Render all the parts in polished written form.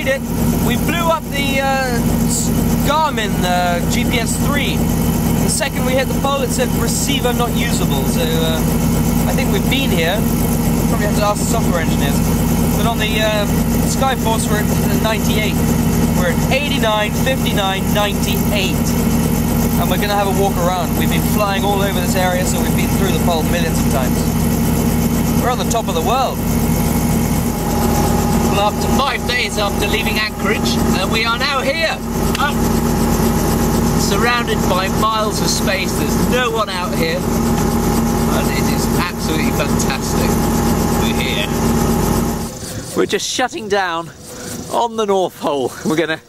made it. We blew up the Garmin GPS 3. The second we hit the pole, it said receiver not usable. So I think we've been here. Probably have to ask the software engineers. But on the Skyforce, we're at 98. We're at 89, 59, 98. And we're going to have a walk around. We've been flying all over this area, so we've been through the pole millions of times. We're on the top of the world. Well, after 5 days after leaving Anchorage, and we are now here. Surrounded by miles of space, there's no one out here. And it is absolutely fantastic. We're here. We're just shutting down on the North Pole. We're going to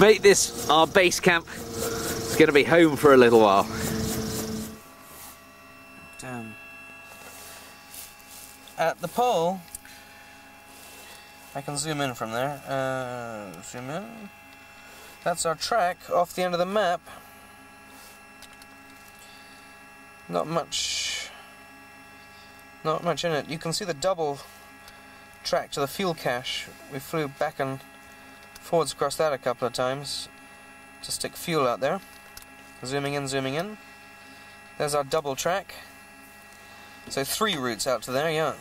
make this our base camp. It's going to be home for a little while. Damn. At the pole, I can zoom in from there. Zoom in. That's our track off the end of the map. Not much in it. You can see the double track to the fuel cache. We flew back and forwards across that a couple of times to stick fuel out there. Zooming in, zooming in. There's our double track. So 3 routes out to there, yeah.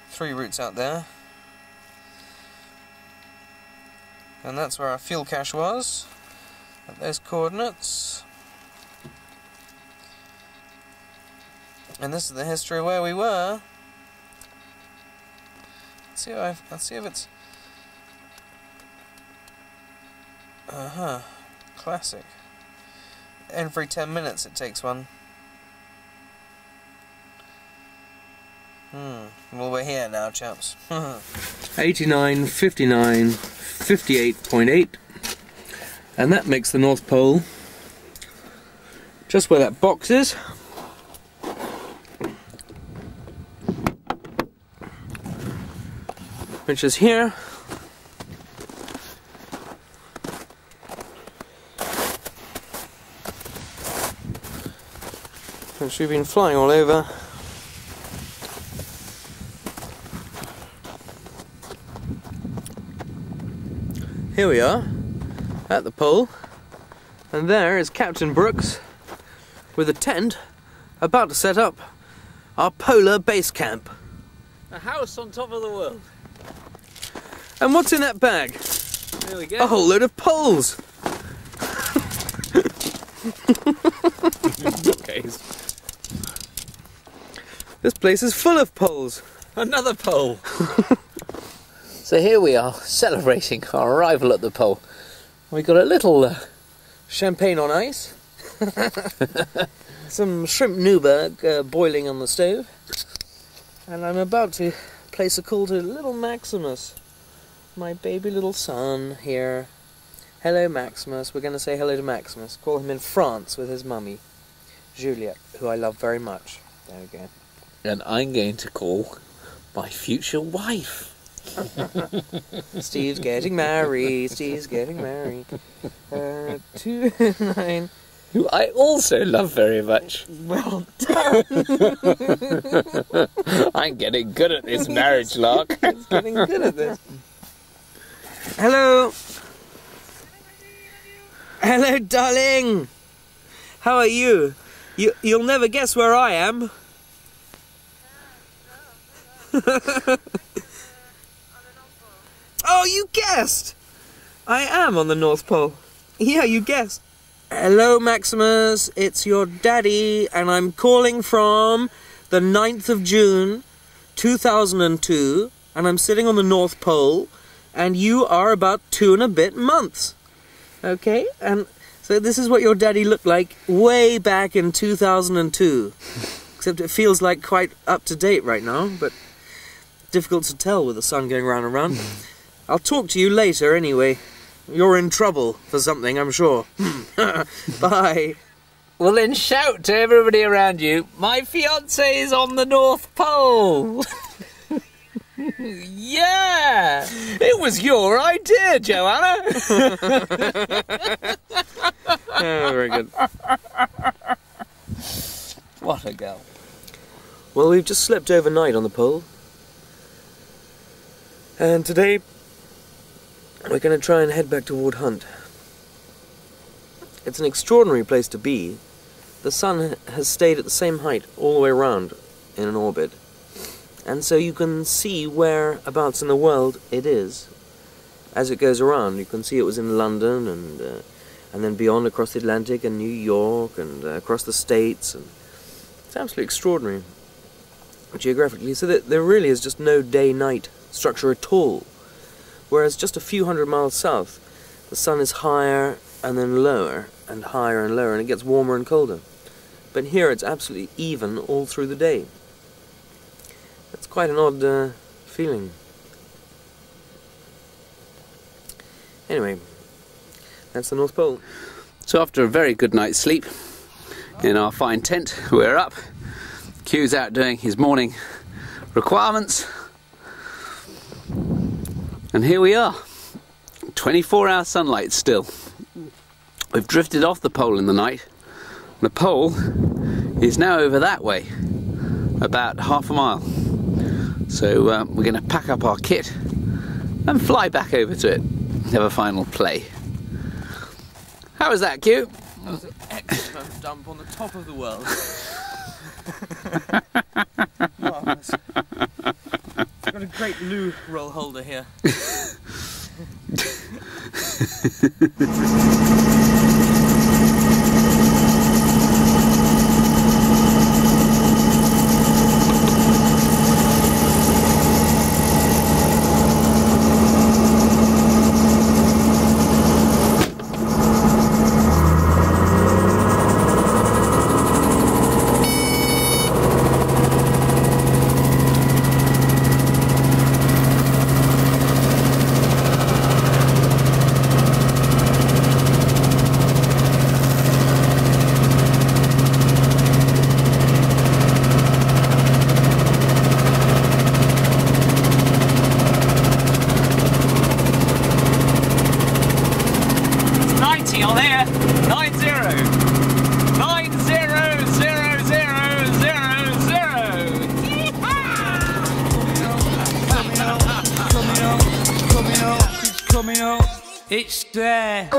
3 routes out there. And that's where our fuel cache was, at those coordinates. And this is the history of where we were. Let's see if it's... Classic. Every 10 minutes it takes one. Well, we're here now, chaps. 89, 59, 58.8, and that makes the North Pole just where that box is. Which is here. Which we've been flying all over. Here we are, at the pole, and there is Captain Brooks with a tent about to set up our polar base camp. A house on top of the world. And what's in that bag? There we go. A whole load of poles! Okay. This place is full of poles. Another pole. So here we are, celebrating our arrival at the pole. We've got a little Champagne on ice. Some shrimp Newberg boiling on the stove. And I'm about to place a call to little Maximus. My baby little son here. Hello Maximus. We're going to say hello to Maximus. Call him in France with his mummy, Juliet, who I love very much. There we go. And I'm going to call my future wife. Steve's getting married. Steve's getting married. 29. Who I also love very much. Well done. I'm getting good at this marriage lark. He's getting good at this. Hello. Hello, darling. How are you? You'll never guess where I am. Oh, you guessed! I am on the North Pole. Yeah, you guessed. Hello, Maximus. It's your daddy, and I'm calling from the 9th of June, 2002, and I'm sitting on the North Pole, and you are about 2 and a bit months. Okay? And so this is what your daddy looked like way back in 2002. Except it feels like quite up to date right now, but difficult to tell with the sun going round and round. I'll talk to you later anyway. You're in trouble for something, I'm sure. Bye. Well then shout to everybody around you, my fiancé is on the North Pole. Yeah! It was your idea, Joanna! Oh, very good. What a girl. Well, we've just slept overnight on the pole. And today we're going to try and head back toward Hunt. It's an extraordinary place to be. The sun has stayed at the same height all the way around in an orbit, and so you can see whereabouts in the world it is as it goes around. You can see it was in London, and then beyond across the Atlantic and New York and across the States, and it's absolutely extraordinary geographically. So that there really is just no day-night structure at all, whereas just a few hundred miles south the sun is higher and then lower and higher and lower, and it gets warmer and colder. But here it's absolutely even all through the day. That's quite an odd feeling. Anyway, that's the North Pole. So after a very good night's sleep in our fine tent, we're up. Q's out doing his morning requirements. And here we are. 24-hour sunlight still. We've drifted off the pole in the night. The pole is now over that way, about half a mile. So we're going to pack up our kit and fly back over to it, have a final play. How was that, Q? That was an excellent dump on the top of the world. Marvellous. I've got a great loo roll holder here. On there, 90 coming up, it's there.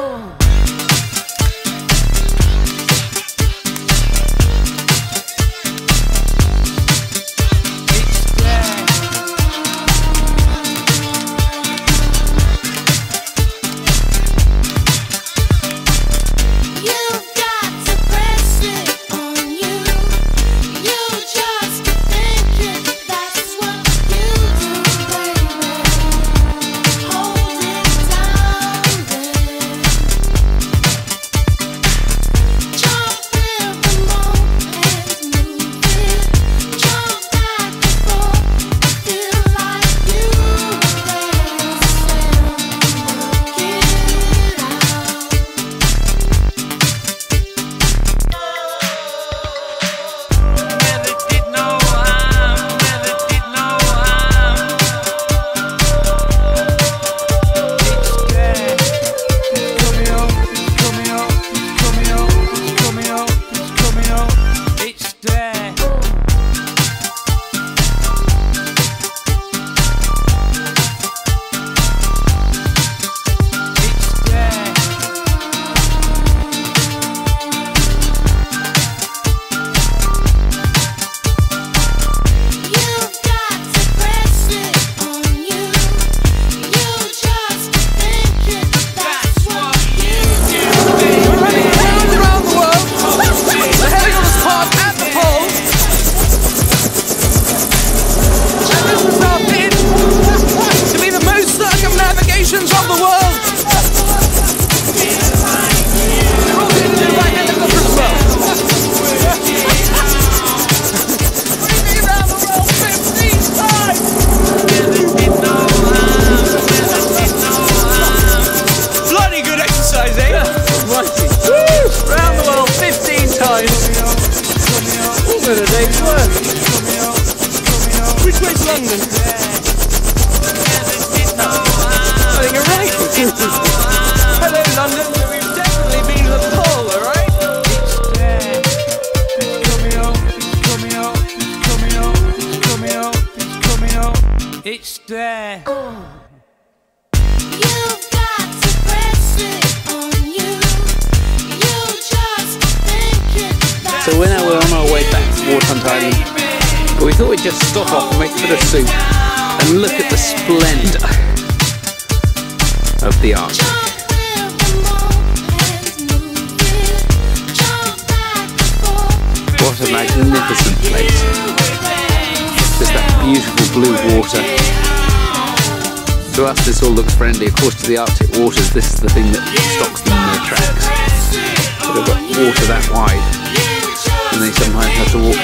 So we're on our way back to Warhunt Island, but we thought we'd just stop off and make a bit of soup and look at the splendour of the Arctic. What a magnificent place. Just that beautiful blue water. To us this all looks friendly. Of course to the Arctic waters this is the thing that stops them in their tracks. So they've got water that wide and they sometimes have to walk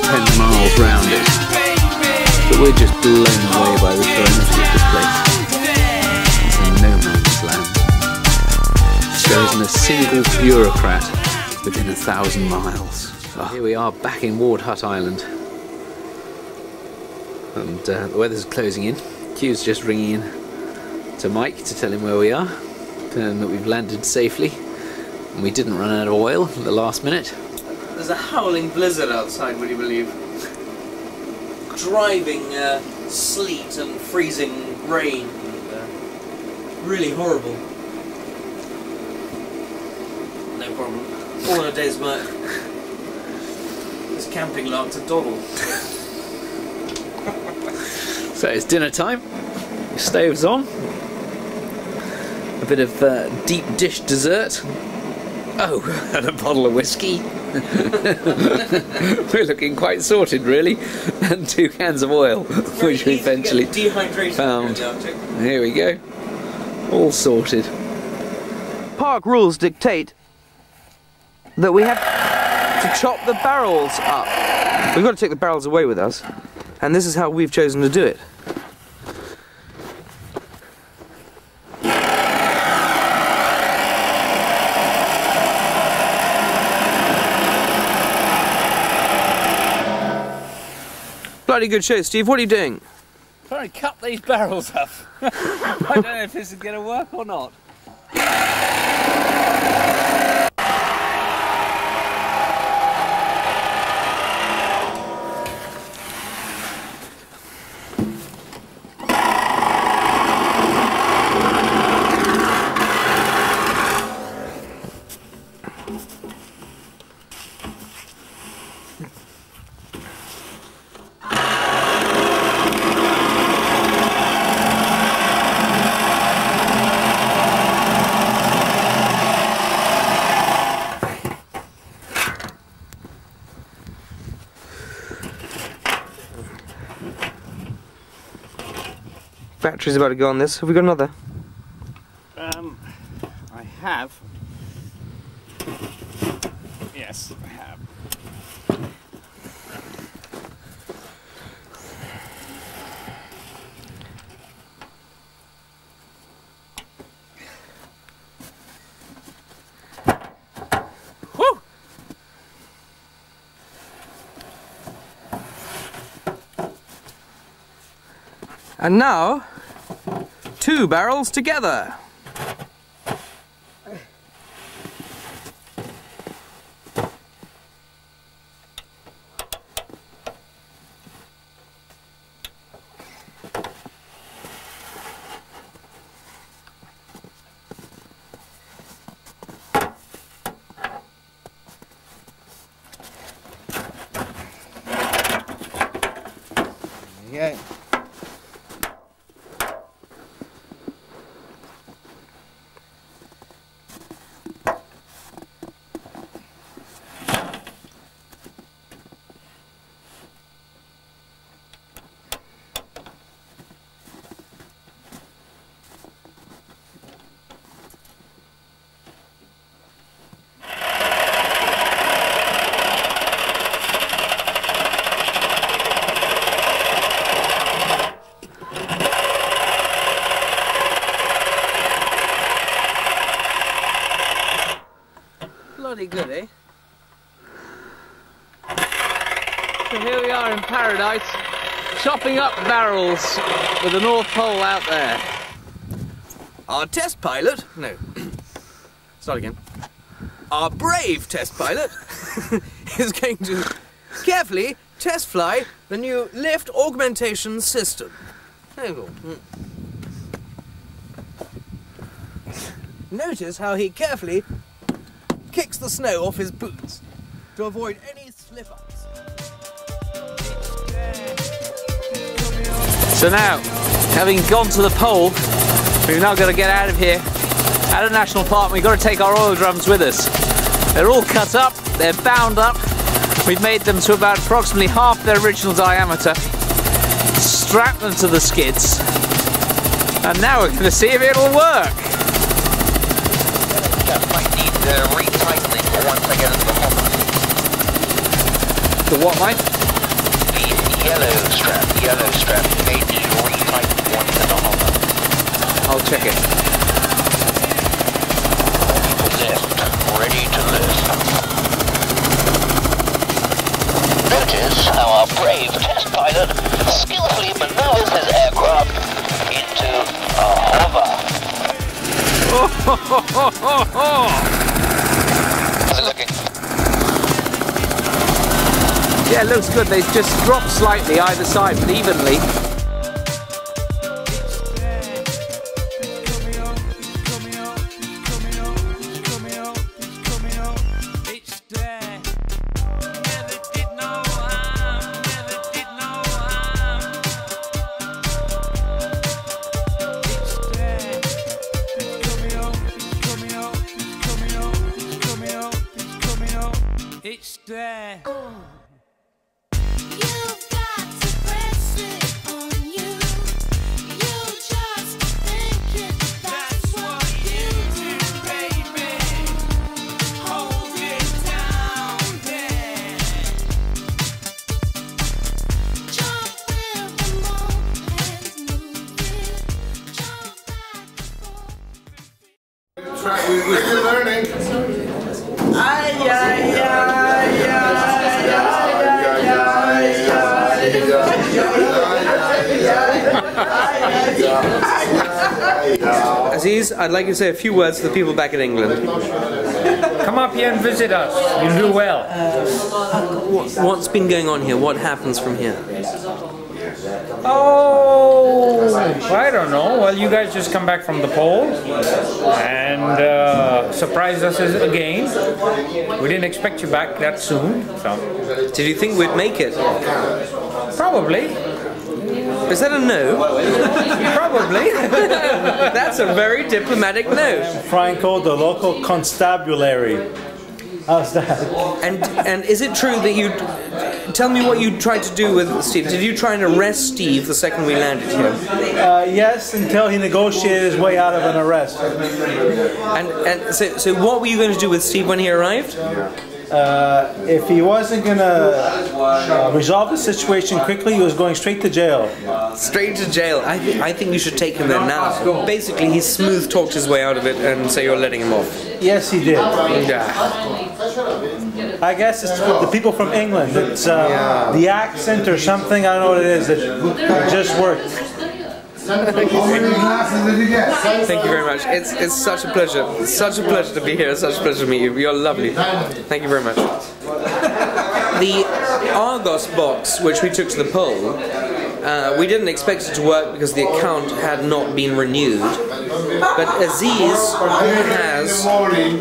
10 miles round it. But we're just blown away by the serenity of this place. It's a no man's land. There isn't a single bureaucrat within 1,000 miles. Oh, here we are back in Warhunt Island. And the weather's closing in. Q's just ringing in to Mike to tell him where we are, and that we've landed safely and we didn't run out of oil at the last minute. There's a howling blizzard outside, would you believe? Driving sleet and freezing rain. Really horrible. No problem. All in a day's work. This camping lark's a doddle. So it's dinner time, the stove's on, a bit of deep dish dessert, oh, and a bottle of whiskey. We're looking quite sorted really, and 2 cans of oil, which we eventually found. Here we go, all sorted. Park rules dictate that we have to chop the barrels up. We've got to take the barrels away with us. And this is how we've chosen to do it. Bloody good show, Steve. What are you doing? Trying to cut these barrels up. I don't know if this is going to work or not. Battery's about to go on this. Have we got another? I have. Yes, I have. Woo! And now, 2 barrels together. There you go. Bloody good, eh? So here we are in paradise, chopping up barrels with the North Pole out there. Our test pilot, no, start again. Our brave test pilot is going to carefully test fly the new lift augmentation system. There you go. Notice how he carefully kicks the snow off his boots. to avoid any slip-ups. So now, having gone to the pole, we've now got to get out of here. At a national park, we've got to take our oil drums with us. They're all cut up, they're bound up. We've made them to about approximately half their original diameter. Strapped them to the skids. And now we're going to see if it'll work. That might need retightening once I get into the hopper. The what, mate? The yellow strap may need retightened once in the hopper. I'll check it. Ready to lift. Notice how our brave test pilot skillfully maneuvers his aircraft into a hover. How's it looking? Yeah, it looks good. They just drop slightly either side, but evenly. It's there. You've got to press it on you. You just think it. That's what you do, baby. Hold it down, yeah. Jump with the moment, move it. Jump back and forth. You're learning. Aziz, I'd like you to say a few words to the people back in England. Come up here and visit us. You'll do well. What's been going on here? What happens from here? Oh, I don't know. Well, you guys just come back from the pole and surprised us again. We didn't expect you back that soon. So. Did you think we'd make it? Probably. Is that a no? Probably. That's a very diplomatic no. Franco, the local constabulary. How's that? And is it true that you... Tell me what you tried to do with Steve. Did you try and arrest Steve the second we landed here? Yes, until he negotiated his way out of an arrest. And so what were you going to do with Steve when he arrived? If he wasn't going to resolve the situation quickly, he was going straight to jail. Straight to jail. I think you should take him there now. Basically, he smooth talked his way out of it, and so you're letting him off. Yes, he did. Yeah. I guess it's the people from England. It's the accent or something. I don't know what it is. It just worked. Thank you very much. It's such a pleasure. It's such a pleasure to be here. It's such a pleasure to meet you. You're lovely. Thank you very much. The Argos box, which we took to the pole, we didn't expect it to work because the account had not been renewed. But Aziz has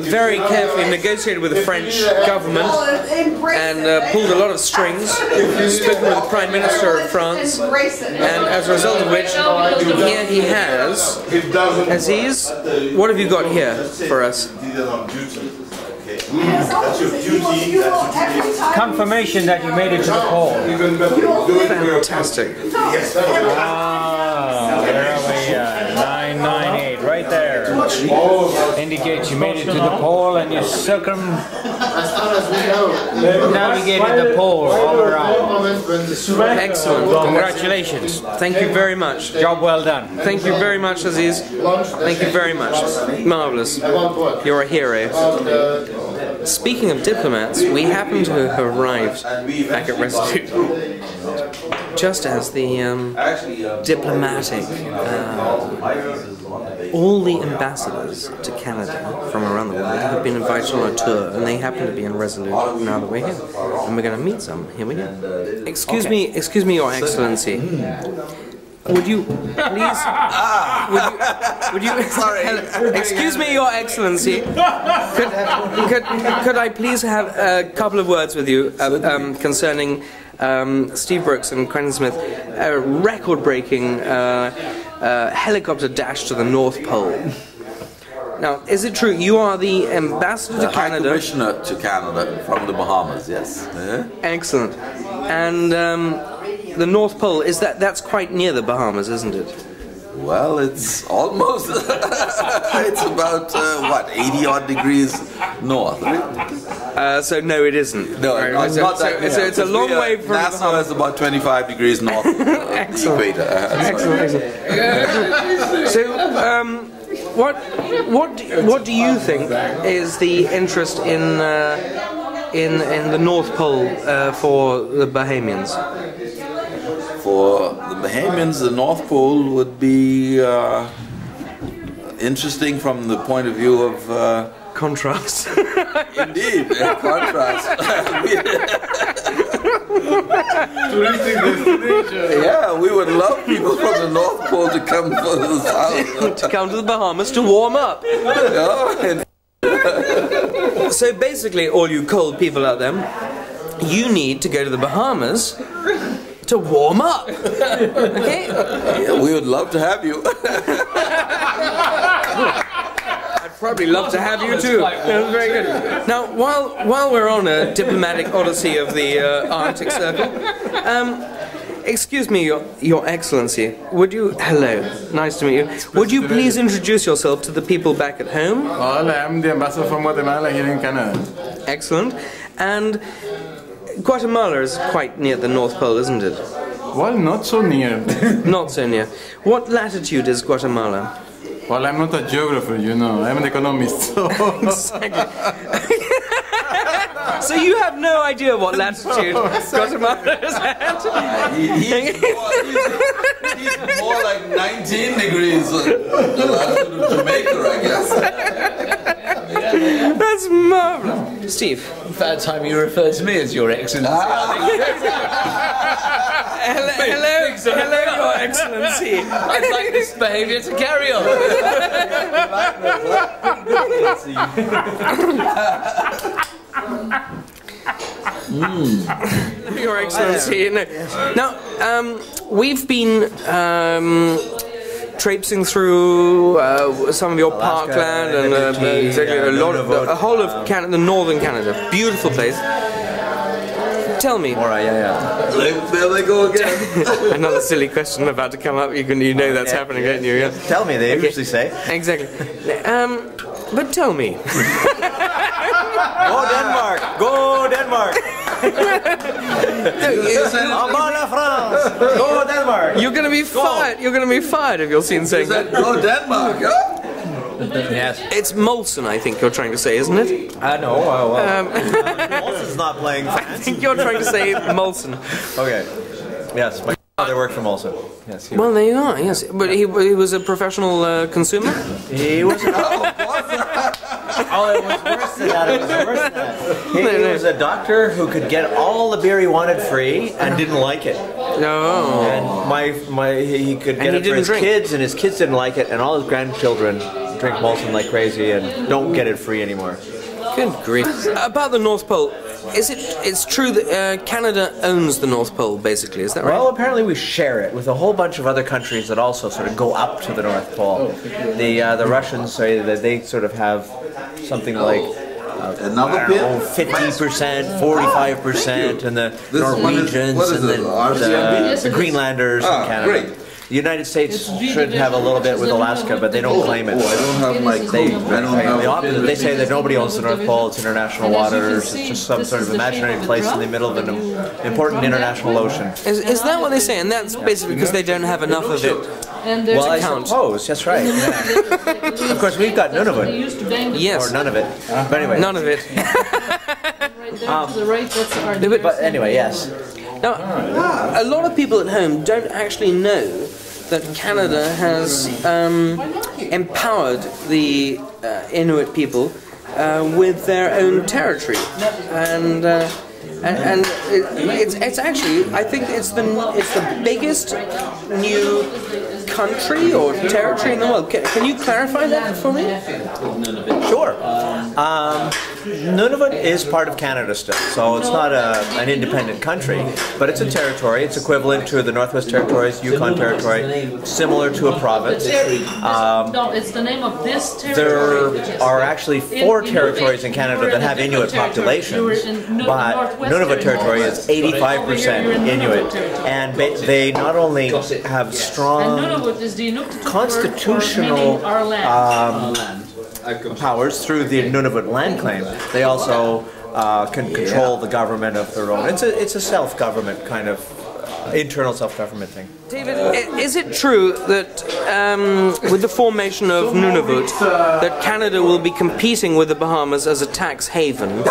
very carefully negotiated with the French government and pulled a lot of strings, spoken with the Prime Minister of France, and as a result of which, here he has... Aziz, what have you got here for us? Confirmation that you made it to the pole. Fantastic. Ah, where are we? 998, right there. Indicates you made it to the pole and you navigated the pole all around. Excellent. Congratulations. Thank you very much. Job well done. Thank you very much, Aziz. Thank you very much. Marvellous. You're a hero. Speaking of diplomats, we happen to have arrived back at Resolute just as the diplomatic, all the ambassadors to Canada from around the world have been invited on a tour, and they happen to be in Resolute now that we're here, and we're going to meet some. Here we go. Excuse me, Your Excellency. would you please? Would you? Sorry. Excuse me, Your Excellency. Could I please have a couple of words with you concerning Steve Brooks and Quentin Smith, a record-breaking helicopter dash to the North Pole? Now, is it true you are the ambassador to Canada? High Commissioner to Canada from the Bahamas, yes. Excellent. And the North Pole, that's quite near the Bahamas, isn't it? Well, it's almost, it's about, what, 80 odd degrees north, right? So no, it isn't. No, not that near. It's a long way from the Nassau Bahamas. is about 25 degrees north of the equator. Excellent. So, what do you think is the interest in the North Pole for the Bahamians? For the Bahamians, the North Pole would be interesting from the point of view of contrast. Indeed, contrast. Yeah, we would love people from the North Pole to come to the South. To come to the Bahamas to warm up. Yeah. So basically, all you cold people out there, you need to go to the Bahamas to warm up. Okay? Yeah, we would love to have you. I'd probably love to have you too. That's very good. Now, while we're on a diplomatic odyssey of the Arctic Circle, excuse me, Your Excellency, would you... Hello, nice to meet you. Would you please introduce yourself to the people back at home? Well, I'm the ambassador from Guatemala here in Canada. Excellent. And Guatemala is quite near the North Pole, isn't it? Well, not so near. Not so near. What latitude is Guatemala? Well, I'm not a geographer, you know. I'm an economist. So. Exactly. So you have no idea what latitude Guatemala is at? He's more like 19 degrees the latitude of Jamaica, I guess. That's marvelous. Steve. Bad time you referred to me as Your Excellency. Hello, Your Excellency. I'd like this behaviour to carry on. Your Excellency. No. Now, we've been traipsing through some of your parkland and exactly a whole of Canada, northern Canada. Beautiful place. Tell me. All right, there they go again. Another silly question about to come up. You know that's happening, don't you? Yeah. Tell me, they usually say. Exactly. But tell me. Go Denmark! Go Denmark! Go Denmark! You're gonna be fired. You're gonna be fired if you're seen saying that. Go Denmark, huh? Yes. It's Molson, I think you're trying to say, isn't it? No, Molson's not playing I fans. think you're trying to say Molson. Okay. Yes, my father worked for Molson. Yes. Well, there you are. Yes, but he was a professional consumer. He was. Oh, it was worse than that. It was worse than that. He was a doctor who could get all the beer he wanted free and didn't like it. No. And he could get it for his kids, and his kids didn't like it, and all his grandchildren drink Molson like crazy and don't get it free anymore. Good grief. About the North Pole, it's true that Canada owns the North Pole, basically, is that right? Well, apparently we share it with a whole bunch of other countries that also sort of go up to the North Pole. The Russians say that they sort of have something like 50%, 45%, and the Norwegians and the Greenlanders in Canada. Great. The United States should have a little bit with Alaska, but they don't claim it. I don't have my coat. The opposite. They say that nobody owns the North Pole. It's international waters. It's just some sort of imaginary place in the middle of an important international ocean. Is that what they say? And that's basically because they don't have enough of it. Well, I suppose. That's right. Yeah. Of course, we've got none of it. Yes. Or none of it. But anyway. None of it. But anyway, yes. Now, a lot of people at home don't actually know that Canada has empowered the Inuit people with their own territory. And and it's actually, I think it's the biggest new country or territory in the world. Can you clarify that for me? Sure. Nunavut is part of Canada still, so it's not an independent country, but it's a territory. It's equivalent to the Northwest Territories, Yukon Territory, similar to a province. No, it's the name of this territory. There are actually 4 territories in Canada that have Inuit populations, but Nunavut Territory is 85% Inuit, and they not only have strong constitutional powers through the Nunavut land claim, they also can control the government of their own. It's a self-government kind of internal self-government thing. David, is it true that with the formation of Nunavut, that Canada will be competing with the Bahamas as a tax haven?